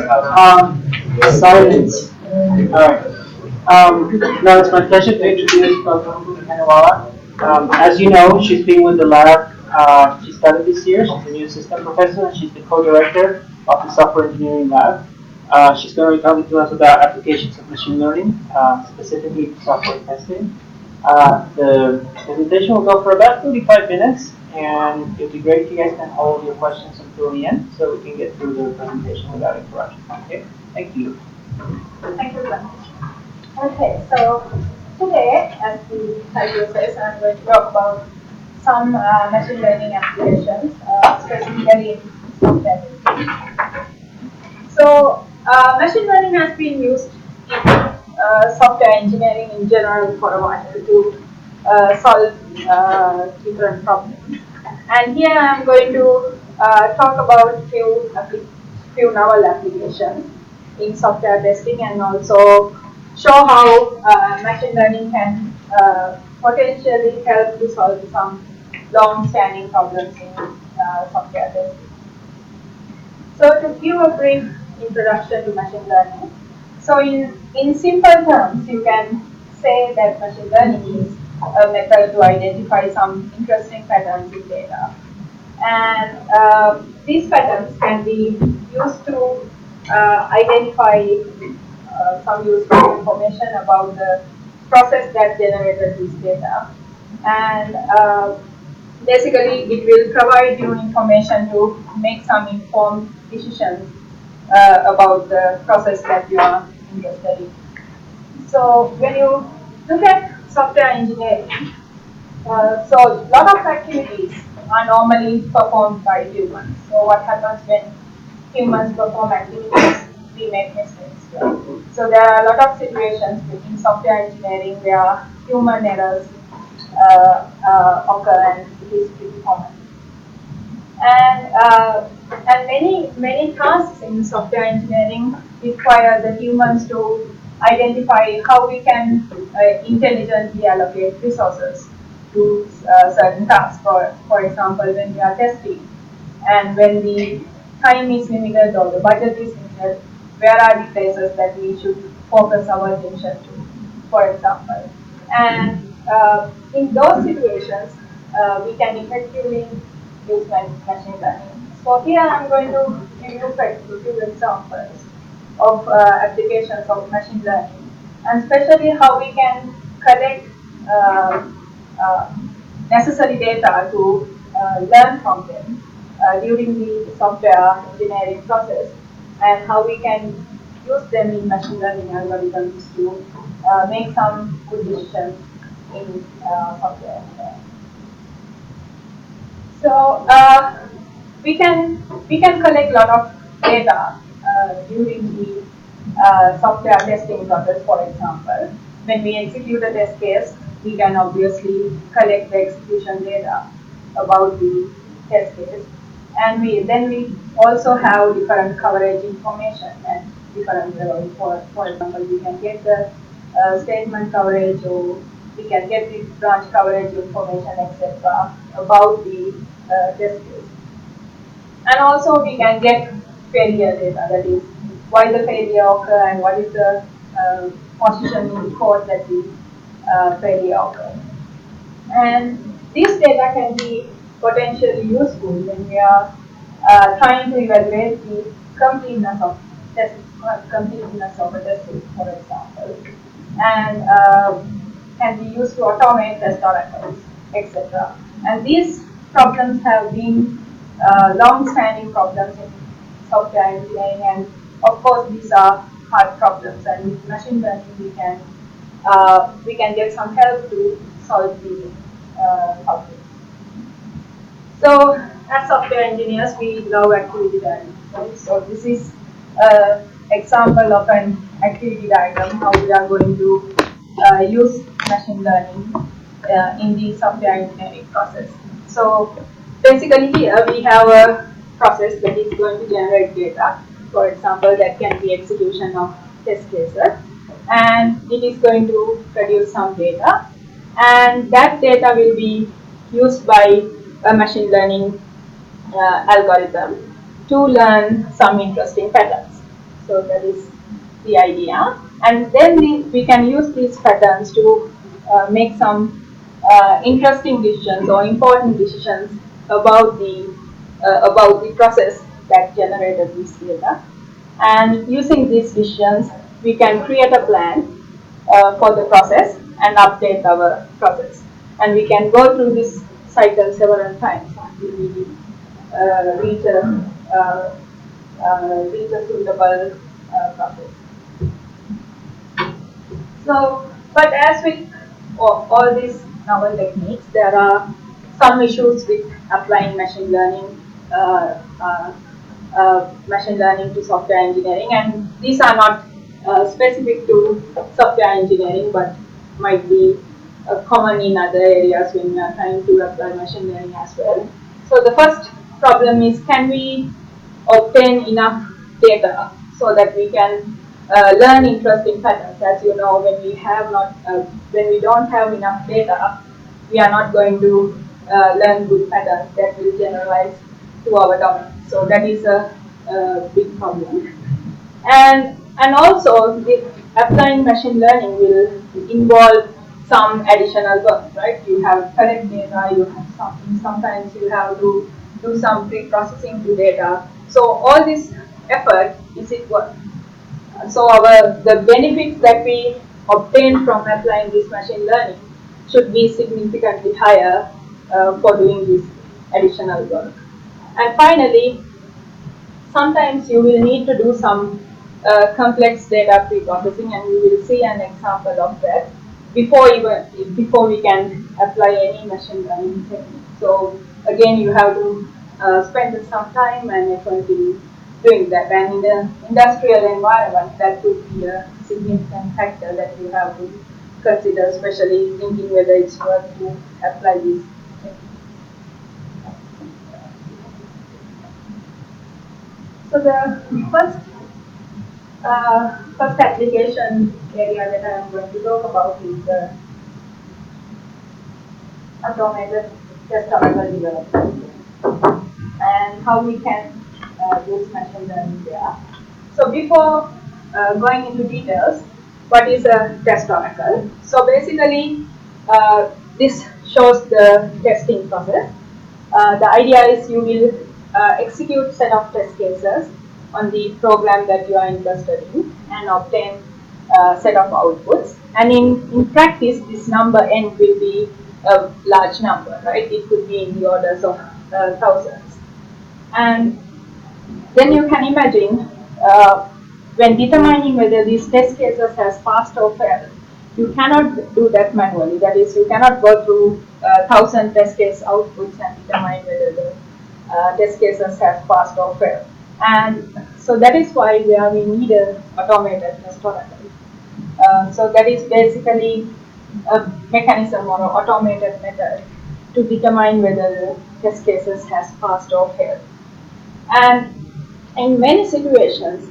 Silence. Alright. Now it's my pleasure to introduce Dr. Hanawala. As you know, she's been with the lab. She started this year. She's a new system professor and she's the co-director of the software engineering lab. She's going to be talking to us about applications of machine learning, specifically software testing. The presentation will go for about 35 minutes, and it would be great if you guys can hold your questions until the end so we can get through the presentation without interruption. Okay? Thank you. Thank you very much. Okay, so today, as the title says, I'm going to talk about some machine learning applications, specifically in software testing. So, machine learning has been used in software engineering in general for a while to solve different problems. And here I'm going to talk about few novel applications in software testing and also show how machine learning can potentially help to solve some long-standing problems in software testing. So to give a brief introduction to machine learning, so in simple terms, you can say that machine learning is a method to identify some interesting patterns in data. And these patterns can be used to identify some useful information about the process that generated this data. And basically, it will provide you information to make some informed decisions about the process that you are interested in. So when you look at software engineering, so a lot of activities are normally performed by humans. So what happens when humans perform activities? We make mistakes. Right? So there are a lot of situations within software engineering where human errors occur, and it is pretty common. And many tasks in software engineering require the humans to identify how we can intelligently allocate resources to certain tasks. For example, when we are testing and when the time is limited or the budget is limited, where are the places that we should focus our attention to, for example. And in those situations, we can effectively use machine learning. So here I'm going to give you a few examples of applications of machine learning, and especially how we can collect uh, necessary data to learn from them during the software engineering process, and how we can use them in machine learning algorithms to make some good decisions in software engineering. So we can collect a lot of data during the software testing process. For example, when we execute a test case, we can obviously collect the execution data about the test case, and we also have different coverage information at different levels. For example, we can get the statement coverage, or we can get the branch coverage information, etc., about the test case. And also we can get failure data, that is, why the failure occur and what is the position in the code that the failure occur. And this data can be potentially useful when we are trying to evaluate the completeness of a test case, for example, and can be used to automate test records, etc. And these problems have been long-standing problems in software engineering, and of course these are hard problems. And with machine learning, we can get some help to solve these problems. So, as software engineers, we love activity diagrams. Right? So, this is an example of an activity diagram, how we are going to use machine learning in the software engineering process. So, basically here we have a process that is going to generate data. For example, that can be execution of test cases, and it is going to produce some data, and that data will be used by a machine learning algorithm to learn some interesting patterns. So that is the idea. And then we can use these patterns to make some interesting decisions or important decisions about the process that generated this data. And using these decisions, we can create a plan for the process and update our process. And we can go through this cycle several times until we reach reach a suitable process. So, but as with all these novel techniques, there are some issues with applying machine learning to software engineering, and these are not specific to software engineering, but might be common in other areas when we are trying to apply machine learning as well. So the first problem is, can we obtain enough data so that we can learn interesting patterns? As you know, when we don't have enough data, we are not going to learn good patterns that will generalize to our domain. So that is a big problem. And also, applying machine learning will involve some additional work, right? You have collect data, you have sometimes you have to do some pre-processing to data. So all this effort is equal. So the benefits that we obtain from applying this machine learning should be significantly higher for doing this additional work. And finally, sometimes you will need to do some complex data pre-processing, and we will see an example of that before we can apply any machine learning technique. So again, you have to spend some time and effort in doing that. And in the industrial environment, that could be a significant factor that you have to consider, especially thinking whether it's worth to apply these techniques. So the first application area that I am going to talk about is the automated test oracle development and how we can use machine learning there. So before going into details, what is a test oracle? So basically, this shows the testing process. The idea is you will execute set of test cases on the program that you are interested in and obtain a set of outputs. And in practice, this number n will be a large number, right? It could be in the orders of thousands. And then you can imagine when determining whether these test cases has passed or failed, you cannot do that manually. That is, you cannot go through 1,000 test case outputs and determine whether the test cases have passed or failed. And so that is why we need an automated test oracle. So that is basically a mechanism or an automated method to determine whether the test cases has passed or failed. And in many situations,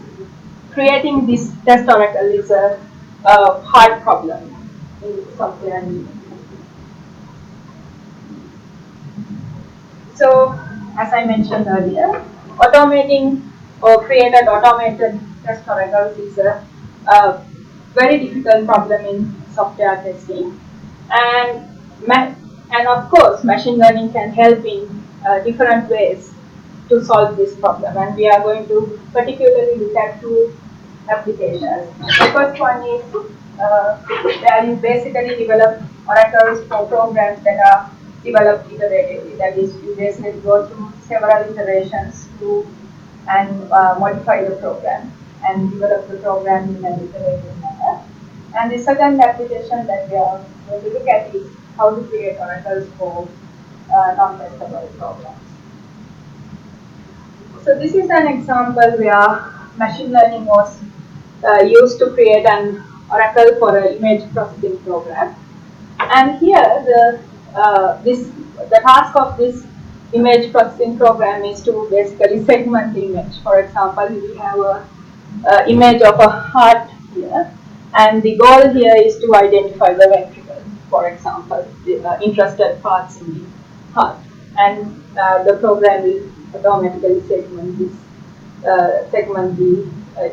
creating this test oracle is a hard problem in software engineering. So, as I mentioned earlier, automating or created automated test oracles is a very difficult problem in software testing, and of course, machine learning can help in different ways to solve this problem. And we are going to particularly look at two applications. The first one is where you basically develop oracles for programs that are developed iteratively. That is, you basically go through several iterations to and modify the program and develop the program in an iterative manner. And the second application that we are going to look at is how to create oracles for non-testable programs. So this is an example where machine learning was used to create an oracle for an image processing program. And here the task of this image processing program is to basically segment the image. For example, we have a image of a heart here, and the goal here is to identify the ventricle, for example, the interested parts in the heart. And the program will automatically segment the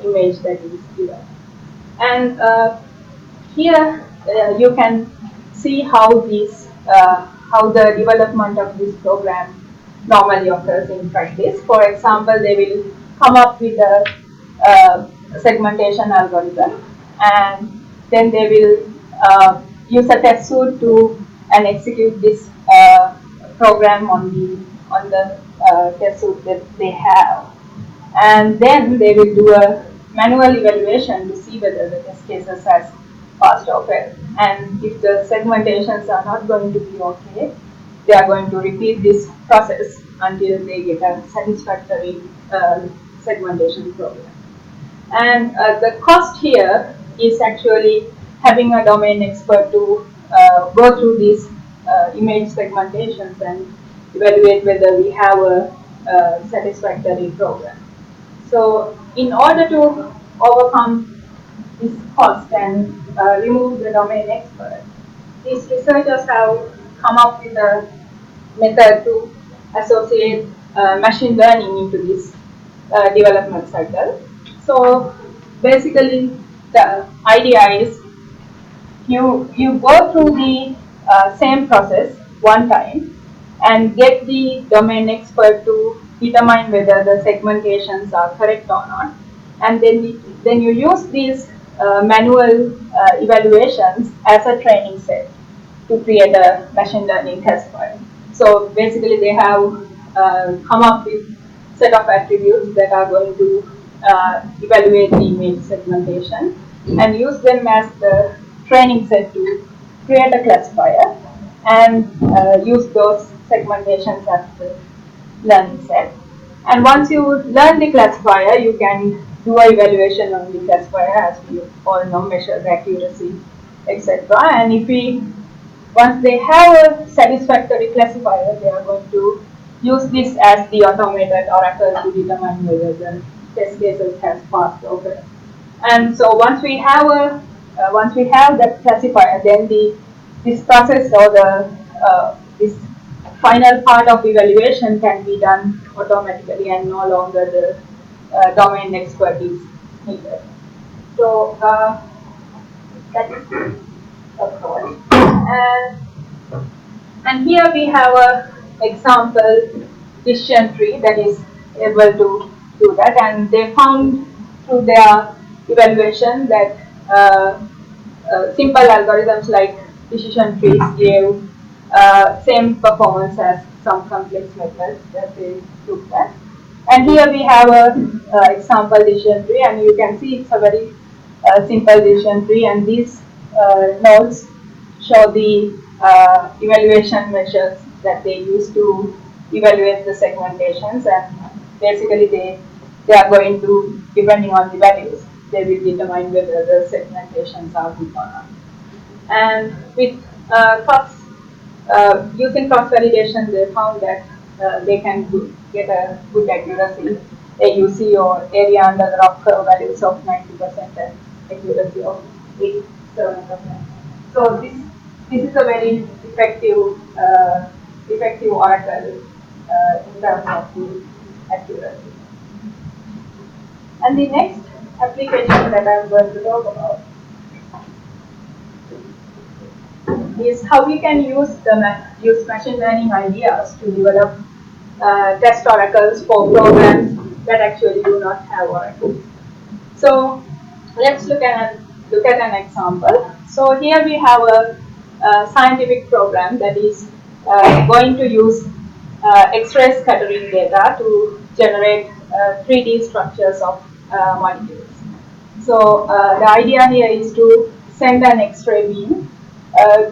image that is given. And here you can see how the development of this program normally occurs in practice. For example, they will come up with a segmentation algorithm, and then they will use a test suite to and execute this program on the test suite that they have, and then they will do a manual evaluation to see whether the test cases has passed or failed. And if the segmentations are not going to be okay, they are going to repeat this process until they get a satisfactory segmentation program. And the cost here is actually having a domain expert to go through these image segmentations and evaluate whether we have a satisfactory program. So in order to overcome this cost and remove the domain expert, these researchers have come up with a method to associate machine learning into this development cycle. So basically, the idea is you go through the same process one time and get the domain expert to determine whether the segmentations are correct or not, and then you use these manual evaluations as a training set to create a machine learning test file. So basically, they have come up with set of attributes that are going to evaluate the image segmentation and use them as the training set to create a classifier and use those segmentations as the learning set. And once you learn the classifier, you can do an evaluation on the classifier, as we all know, measure the accuracy, etc. And if we once they have a satisfactory classifier, they are going to use this as the automated oracle to determine whether the test cases has passed or failed. And so once we have that classifier, then this process or the this final part of evaluation can be done automatically and no longer the domain expert is needed. So that is approach. And here we have a example decision tree that is able to do that, and they found through their evaluation that simple algorithms like decision trees gave same performance as some complex methods that they looked at. And here we have a example decision tree, and you can see it's a very simple decision tree, and these nodes show the evaluation measures that they use to evaluate the segmentations, and basically they are going to, depending on the values, they will determine whether the segmentations are good or not. And with using cross validation, they found that they can get a good accuracy, AUC or area under the rock curve values of 90% and accuracy of 87%. So this is a very effective oracle in terms of the accuracy. And the next application that I'm going to talk about is how we can use machine learning ideas to develop test oracles for programs that actually do not have oracles. So let's look at an example. So here we have a scientific program that is going to use X-ray scattering data to generate 3D structures of molecules. So the idea here is to send an X-ray beam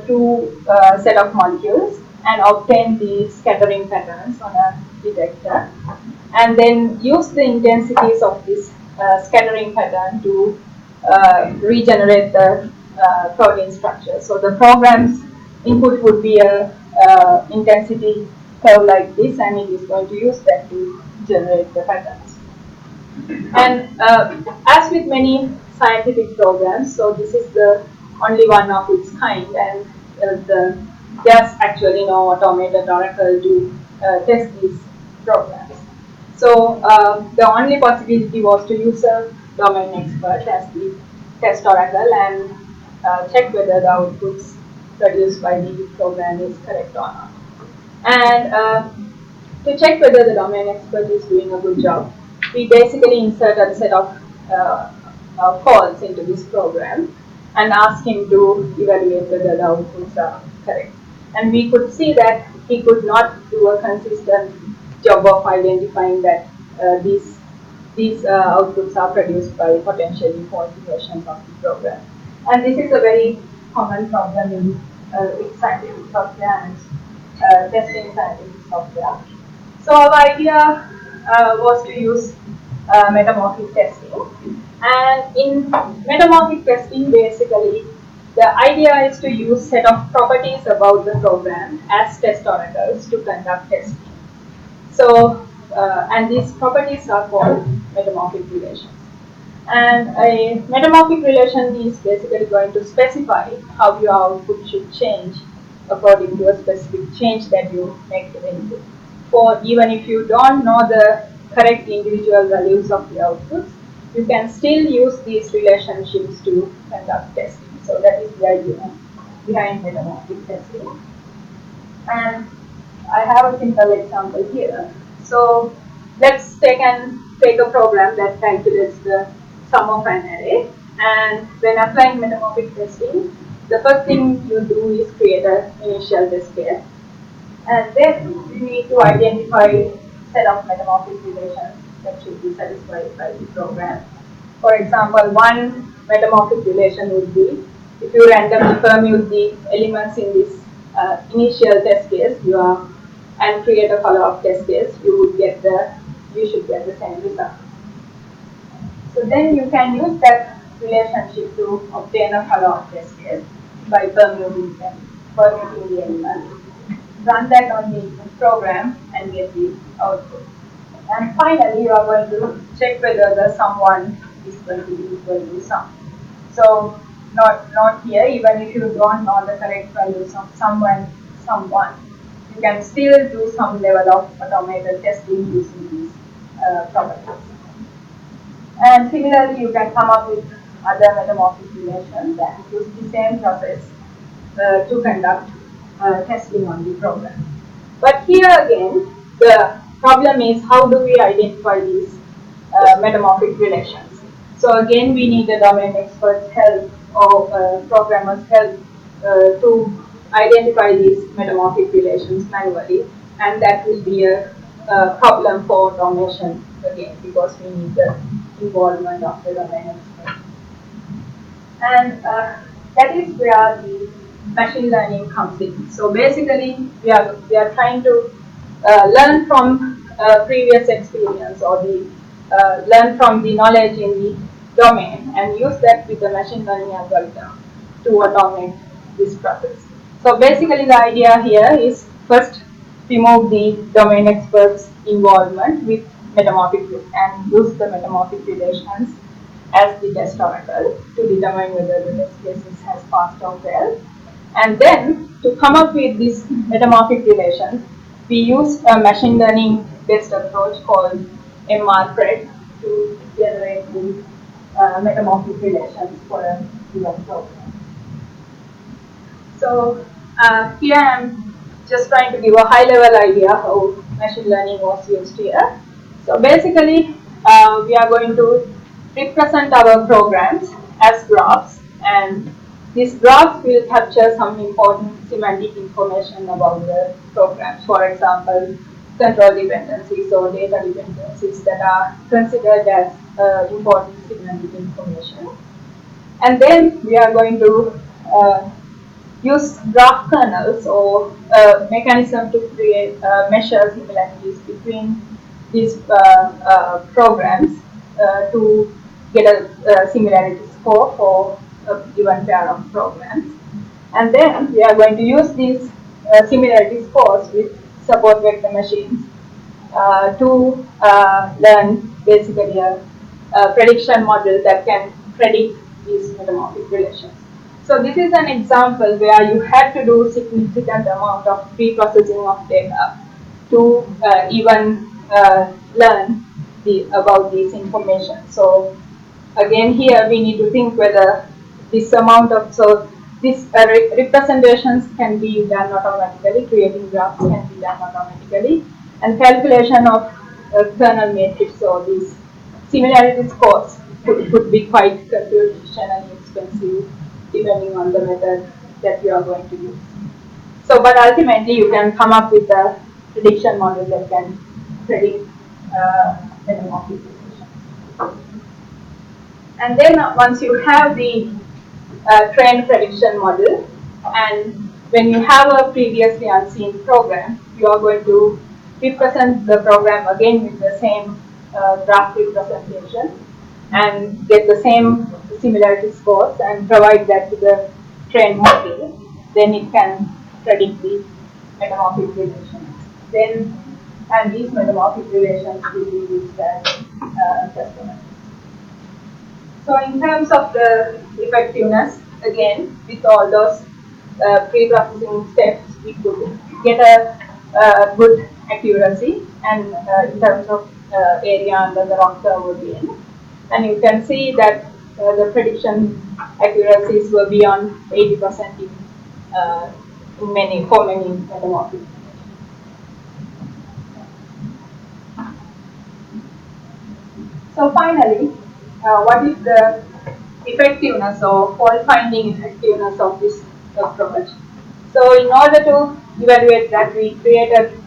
to a set of molecules and obtain the scattering patterns on a detector, and then use the intensities of this scattering pattern to regenerate the protein structure. So the program's input would be a intensity curve like this, and it is going to use that to generate the patterns. And as with many scientific programs, so this is the only one of its kind, and there's actually no automated oracle to test these programs. So the only possibility was to use a domain expert as the test oracle and check whether the outputs produced by the program is correct or not. And to check whether the domain expert is doing a good job, we basically insert a set of calls into this program and ask him to evaluate whether the outputs are correct. And we could see that he could not do a consistent job of identifying that these outputs are produced by potentially faulty versions of the program. And this is a very common problem in with scientific software and testing scientific software. So our idea was to use metamorphic testing. And in metamorphic testing, basically, the idea is to use set of properties about the program as test oracles to conduct testing. So, and these properties are called metamorphic relations. And a metamorphic relation is basically going to specify how your output should change according to a specific change that you make to the input. For even if you don't know the correct individual values of the outputs, you can still use these relationships to conduct testing. So that is the idea behind metamorphic testing. And I have a simple example here. So let's take a program that calculates the sum of an array. And when applying metamorphic testing, the first thing you do is create an initial test case. And then you need to identify a set of metamorphic relations that should be satisfied by the program. For example, one metamorphic relation would be if you randomly permute the elements in this initial test case, and create a follow-up test case, you should get the same result. So then you can use that relationship to obtain a follow-up test case by permuting the elements. Run that on the program and get the output. And finally, you are going to check whether the sum1 is going to be equal to sum. So not here, even if you don't know the correct values of sum1, you can still do some level of automated testing using these properties. And similarly, you can come up with other metamorphic relations and use the same process to conduct testing on the program. But here again, the problem is how do we identify these metamorphic relations? So again, we need the domain expert's help or programmer's help to identify these metamorphic relations manually, and that will be a problem for automation again because we need the involvement of the domain expert. And that is where the machine learning comes in. So basically, we are trying to learn from previous experience or learn from the knowledge in the domain and use that with the machine learning algorithm to automate this process. So basically, the idea here is first remove the domain expert's involvement with metamorphic and use the metamorphic relations as the test oracle to determine whether the test cases has passed or failed. And then to come up with this metamorphic relation, we use a machine learning based approach called metamorphic to generate the metamorphic relations for a given program. So here I'm just trying to give a high level idea how machine learning was used here. So basically, we are going to represent our programs as graphs, and these graphs will capture some important semantic information about the programs. For example, control dependencies or data dependencies that are considered as important semantic information. And then we are going to use graph kernels or mechanism to create measure similarities between these programs to get a similarity score for a given pair of programs. And then we are going to use these similarity scores with support vector machines to learn basically a prediction model that can predict these metamorphic relations. So this is an example where you had to do significant amount of pre-processing of data to even learn about this information. So again here we need to think whether this amount of, so this representations can be done automatically, creating graphs can be done automatically, and calculation of kernel matrix or these similarity scores could be quite computationally expensive depending on the method that you are going to use. So, but ultimately you can come up with a prediction model that can predict metamorphic relation. And then once you have the trend prediction model, and when you have a previously unseen program, you are going to represent the program again with the same graph representation and get the same similarity scores and provide that to the trend model. Then it can predict the metamorphic relations. Then, and these metamorphic relations will be used as customers. So in terms of the effectiveness, again, with all those pre-processing steps, we could get a good accuracy and in terms of area under the rock server bin. And you can see that the prediction accuracies were beyond 80% in many, for many metamorphic. So finally, what is the effectiveness or fault finding effectiveness of this approach? So in order to evaluate that, we created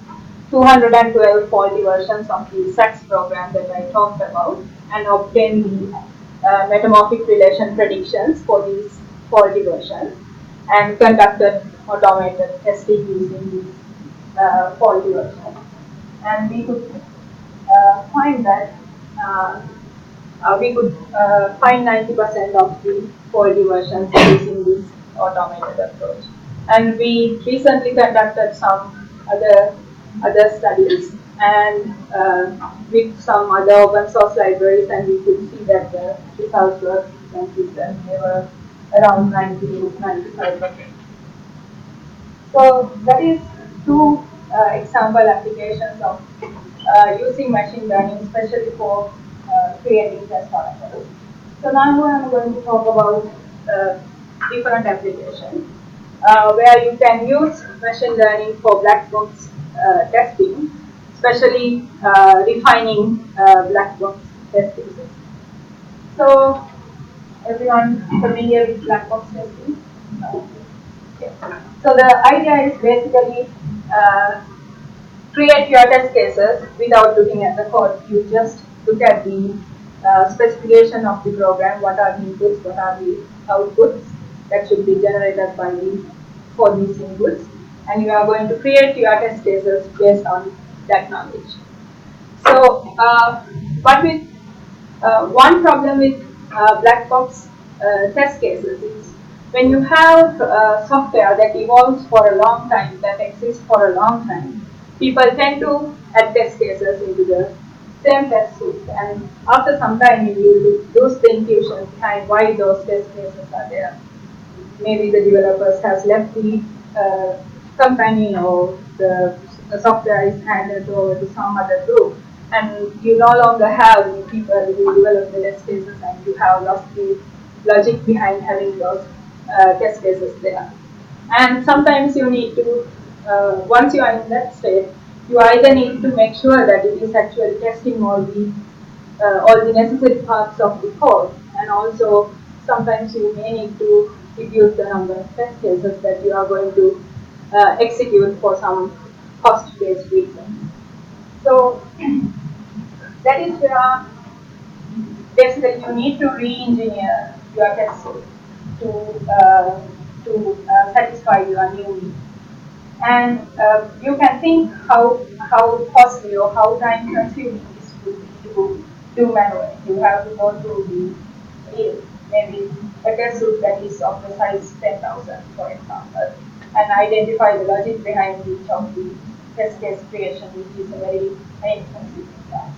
212 faulty versions of the SAX program that I talked about and obtained the metamorphic relation predictions for these faulty versions and conducted automated testing using these faulty versions. And we could find that uh, we could find 90% of the faulty versions using this automated approach. And we recently conducted some other studies and with some other open source libraries, and we could see that the results were consistent. They were around 90 to 95%. So that is two example applications of using machine learning, especially for creating test articles. So now I'm going to talk about different applications where you can use machine learning for black box testing, especially refining black box test cases. So everyone familiar with black box testing? Okay. So the idea is basically create your test cases without looking at the code. You just look at the specification of the program, what are the inputs, what are the outputs that should be generated by the for these inputs, and you are going to create your test cases based on that knowledge. So, but with one problem with black box test cases is when you have software that evolves for a long time, that exists for a long time, people tend to add test cases into the same test suite, and after some time you lose the intuition behind why those test cases are there. Maybe the developers has left the company or the software is handed over to some other group, and you no longer have the people who develop the test cases, and you have lost the logic behind having those test cases there. And sometimes you need to, once you are in that state, you either need to make sure that it is actually testing all the necessary parts of the code, and also sometimes you may need to reduce the number of test cases that you are going to execute for some cost-based reason. So that is where basically you need to re-engineer your test suite to satisfy your new needs. And you can think how costly or how time consuming this would be to do manually. You have to go through the maybe a test suite that is of the size 10,000, for example, and identify the logic behind each of the test case creation, which is a very time-consuming task.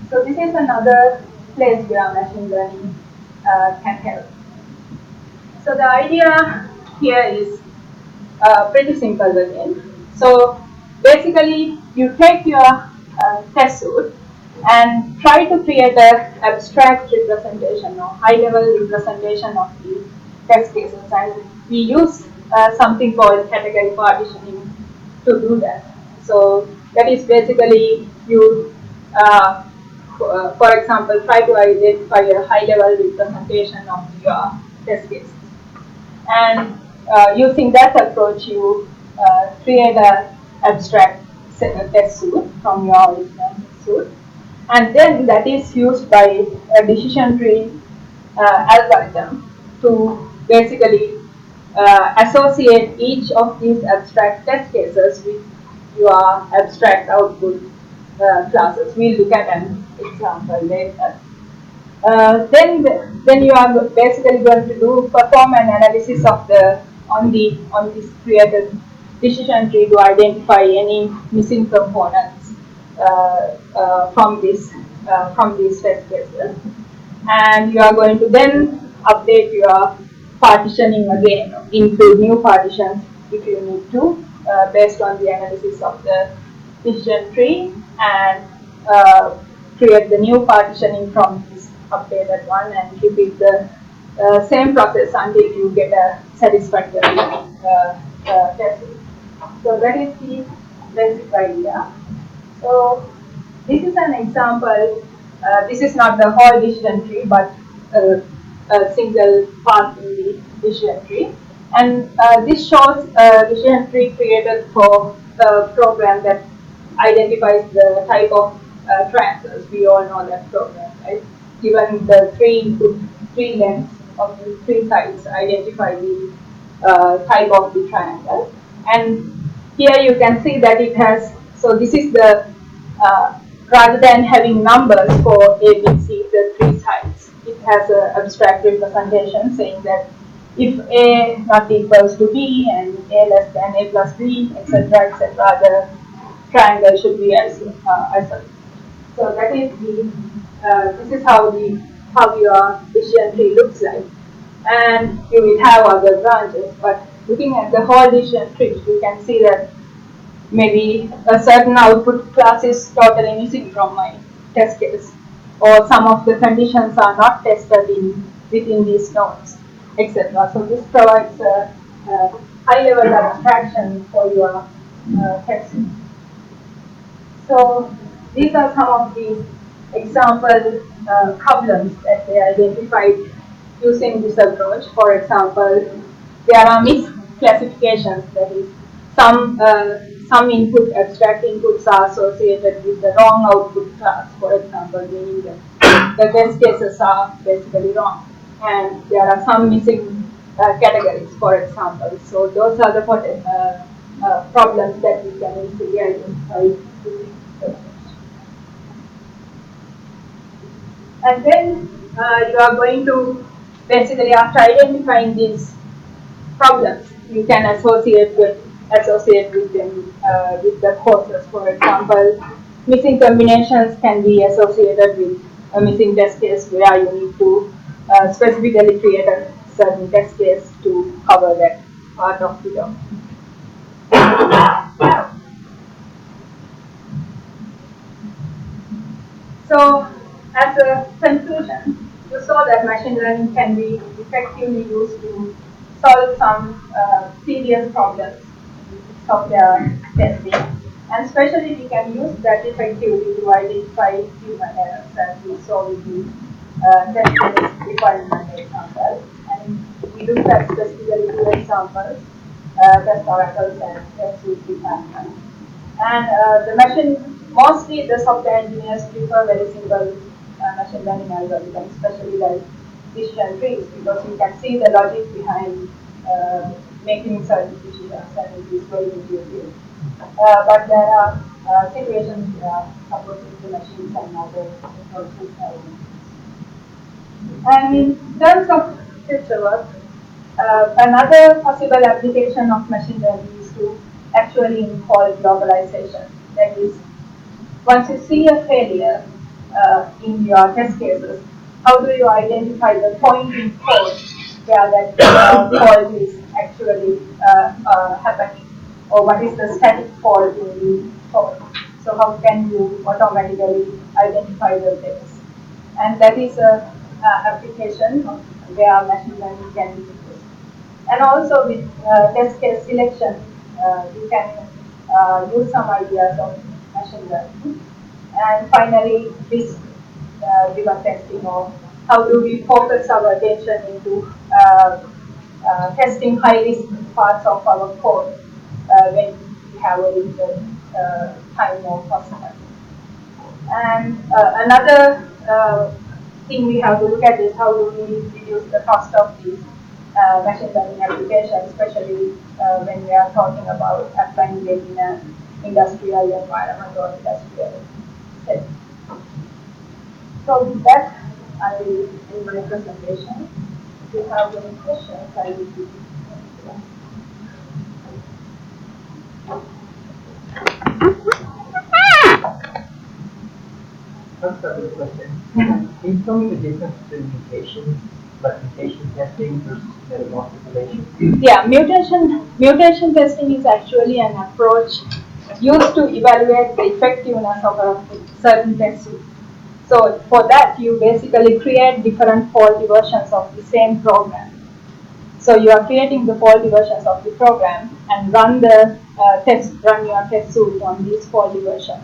So this is another place where machine learning can help. So the idea here is pretty simple again. So basically, you take your test suite and try to create a abstract representation or high level representation of the test cases. And we use something called category partitioning to do that. So that is basically you, for example, try to identify a high level representation of your test cases. And using that approach, you create a abstract test suite from your original suite, and then that is used by a decision tree algorithm to basically associate each of these abstract test cases with your abstract output classes. We'll look at an example later. Then you are basically going to do perform an analysis of the on this created decision tree to identify any missing components from these test cases, and you are going to then update your partitioning again, include new partitions if you need to, based on the analysis of the decision tree, and create the new partitioning from this updated one, and repeat the same process until you get a satisfactory test. So that is the basic idea. So this is an example. This is not the whole decision tree, but a single part in the decision tree. And this shows a decision tree created for a program that identifies the type of triangles. We all know that program, right? Given the three input, three lengths of the three sides, identify the type of the triangle. And here you can see that it has, so this is the, rather than having numbers for A, B, C, the three sides, it has an abstract representation saying that if A not equals to B and A less than A plus B, etc., the triangle should be isolated. So that is the, this is how your decision tree looks like. And you will have other branches, but looking at the whole decision tree, you can see that maybe a certain output class is totally missing from my test case, or some of the conditions are not tested within these nodes, etc. So this provides a high level abstraction for your testing. So these are some of the example problems that they identified using this approach. For example, there are misclassifications, that is, some input, abstract inputs are associated with the wrong output class, for example, meaning that the test cases are basically wrong. And there are some missing categories, for example. So those are the problems that we can easily identify using the approach. And then you are going to basically, after identifying these problems, you can associate with them with the causes. For example, missing combinations can be associated with a missing test case where you need to specifically create a certain test case to cover that part of the domain. So, as a conclusion, you saw that machine learning can be effectively used to solve some serious problems in software testing, and especially we can use that effectively to identify human errors, as we saw with the test case requirement example. And we looked at specifically two examples, test oracles and test suite requirement. And mostly the software engineers prefer very simple machine learning algorithms, especially like decision trees, because you can see the logic behind making certain decisions, and it is very intuitive. But there are situations where supporting the machines and other approaches are used. And in terms of future work, another possible application of machine learning is to actually involve globalization. That is, once you see a failure in your test cases, how do you identify the point in code where that fault is actually happening, or what is the static fault in the code? So how can you automatically identify the things? And that is a application where machine learning can be used. And also with test case selection, you can use some ideas of machine learning. And finally, risk driven testing, or how do we focus our attention into testing high risk parts of our code when we have a limited time or customer. And another thing we have to look at is how do we reduce the cost of these machine learning applications, especially when we are talking about applying it in an industrial environment or industrial setting. So with that, I will end my presentation. If you have any questions, I will be Let's start with a question. Can you tell me the difference between mutation testing versus metamorphic? Yeah, mutation testing is actually an approach used to evaluate the effectiveness of a certain test suite. So for that, you basically create different faulty versions of the same program. So you are creating the faulty versions of the program and run your test suite on these faulty versions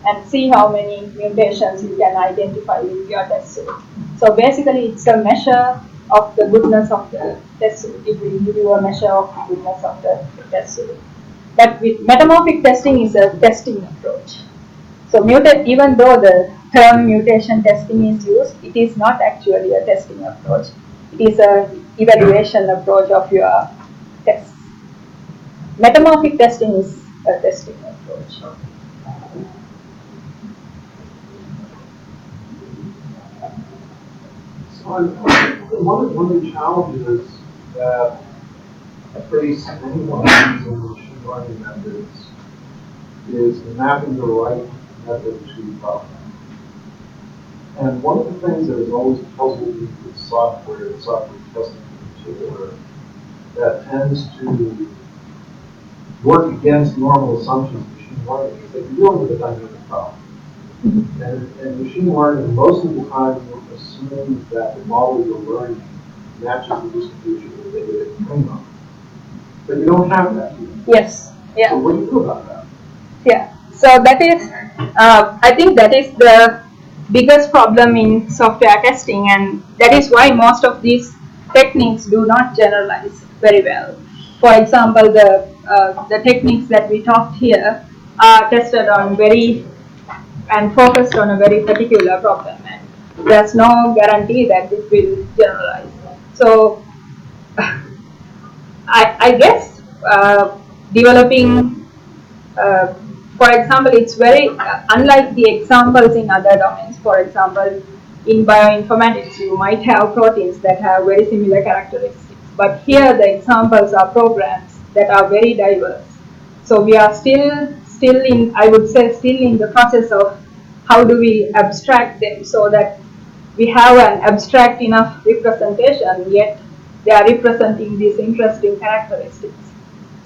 and see how many mutations you can identify with your test suite. So basically, it's a measure of the goodness of the test suite. It will give you a measure of the goodness of the test suite. But with metamorphic testing is a testing approach. So even though the term mutation testing is used, it is not actually a testing approach. It is an evaluation approach of your tests. Metamorphic testing is a testing approach. One of the challenges that face anyone using machine learning methods is mapping the right method to the problem. And one of the things that has always puzzled me with software testing in particular, that tends to work against normal assumptions of machine learning, is that you're dealing with a dynamic problem. And machine learning, most of the time, assumes that the model you're learning matches the distribution of the data that you train on. But you don't have that here. Yes. Yeah. So what do you do about that? Yeah. So that is, I think that is the biggest problem in software testing, and that is why most of these techniques do not generalize very well. For example, the techniques that we talked here are tested on very and focused on a very particular problem, and there's no guarantee that it will generalize. So I guess developing, for example, it's very unlike the examples in other domains. For example, in bioinformatics, you might have proteins that have very similar characteristics, but here the examples are programs that are very diverse. So we are still in, I would say, still in the process of how do we abstract them so that we have an abstract enough representation, yet they are representing these interesting characteristics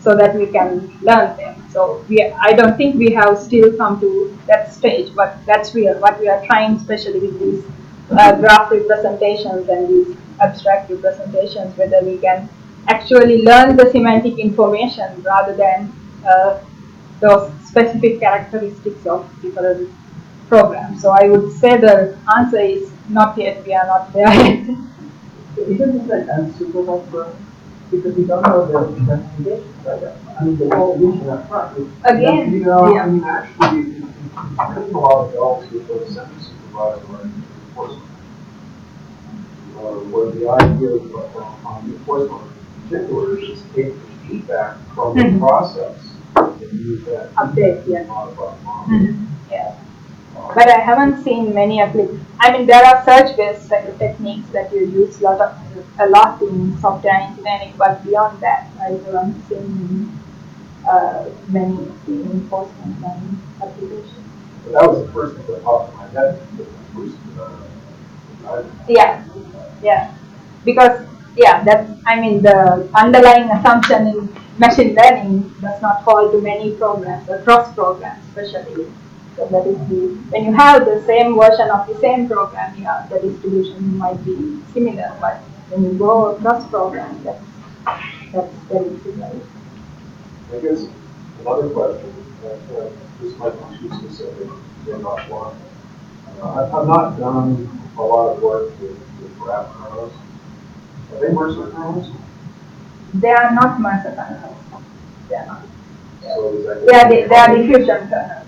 so that we can learn them. So I don't think we have still come to that stage, but that's what we are trying, especially with these graph representations and these abstract representations, whether we can actually learn the semantic information rather than those specific characteristics of different programs. So I would say the answer is not yet. We are not there yet. Isn't this like unsupervised? Because we don't know the investigation, right? I mean, the distribution up front. Again, you know, I mean, actually, it's taken a lot of bells with the semi-supervised learning enforcement. Where the idea of enforcement in particular is to take the feedback from the process and use that update, to modify the model. Yeah. But I haven't seen many applications. I mean, there are search-based techniques that you use a lot in software engineering, but beyond that, I haven't seen many enforcement and applications. But that was the first thing that popped in my head. Yeah, yeah. Because, the underlying assumption in machine learning does not fall to many programs, across programs especially. So that is when you have the same version of the same program, yeah, the distribution might be similar, but when you go across program, that's very difficult. I guess another question, this might be too specific, in offline. I've not done a lot of work with graph kernels. Are they Mercer kernels? They are not Mercer kernels. They are not. So is that They are diffusion kernels.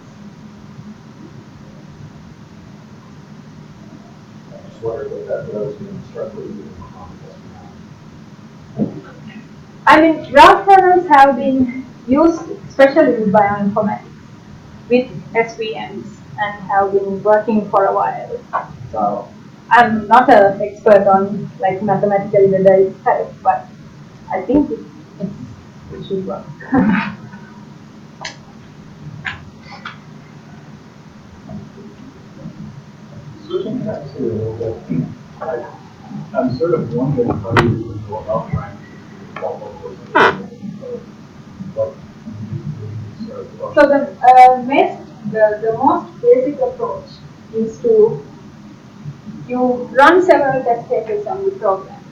I just wondered what that does in structurally using I mean, graph kernels have been used especially in bioinformatics with SVMs and have been working for a while. So I'm not an expert on like mathematically whether it's correct, but I think it should work. Switching back to a little bit, I'm sort of wondering how you would go about trying to solve all those So the most basic approach is to you run several test cases on the program,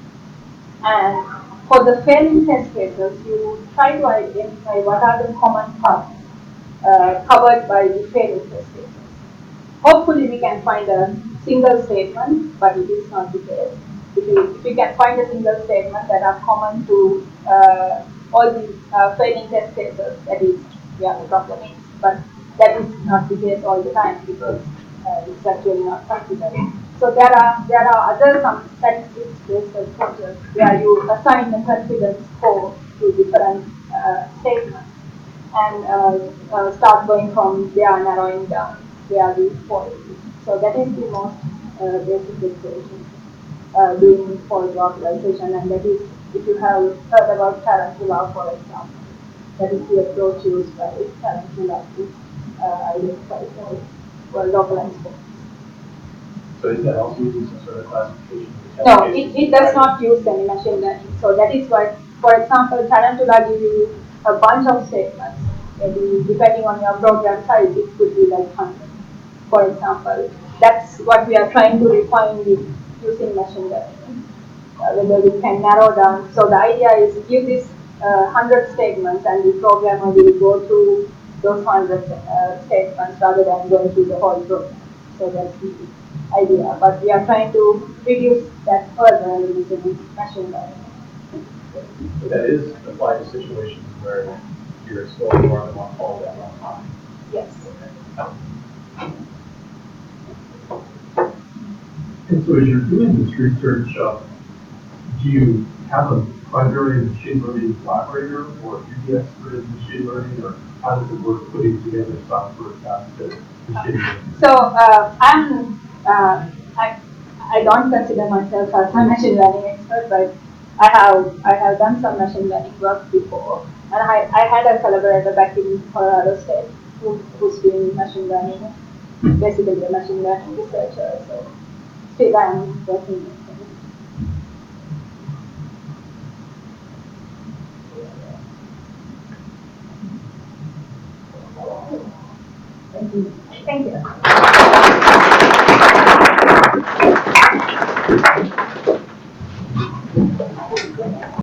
and for the failing test cases, you try to identify what are the common paths covered by the failing test cases. Hopefully, we can find a single statement, but it is not the case. If you can find a single statement that are common to all the failing test cases, that is where the problem is. But that is not the case all the time because it's actually not considered. So there are other some statistics based approaches where you assign a confidence score to different statements and start going from there narrowing down where the fault is. So that is the most basic equation doing fault localization, and that is if you have heard about tarantula, for example, that is the approach used by tarantula to identify faults or localized faults. So is that also using some sort of classification? No, it does not use any machine learning. So that is why, for example, tarantula gives you a bunch of statements. Maybe depending on your program size, it could be like 100. For example, that's what we are trying to refine with using machine learning. Whether we can narrow down. So the idea is give this 100 statements, and the programmer will go through those 100 statements rather than going through the whole program. So that's the idea. But we are trying to reduce that further using machine learning. But that is applied to situations where you're exploring more than one fault at one time. Yes. And so as you're doing this research, do you have a primary machine learning collaborator or UDS for machine learning, or how does it work putting together software tasks to machine learning? So I don't consider myself as a machine learning expert, but I have done some machine learning work before, and I had a collaborator back in Colorado State who's doing machine learning, basically a machine learning researcher. So still I'm working with him. Thank you.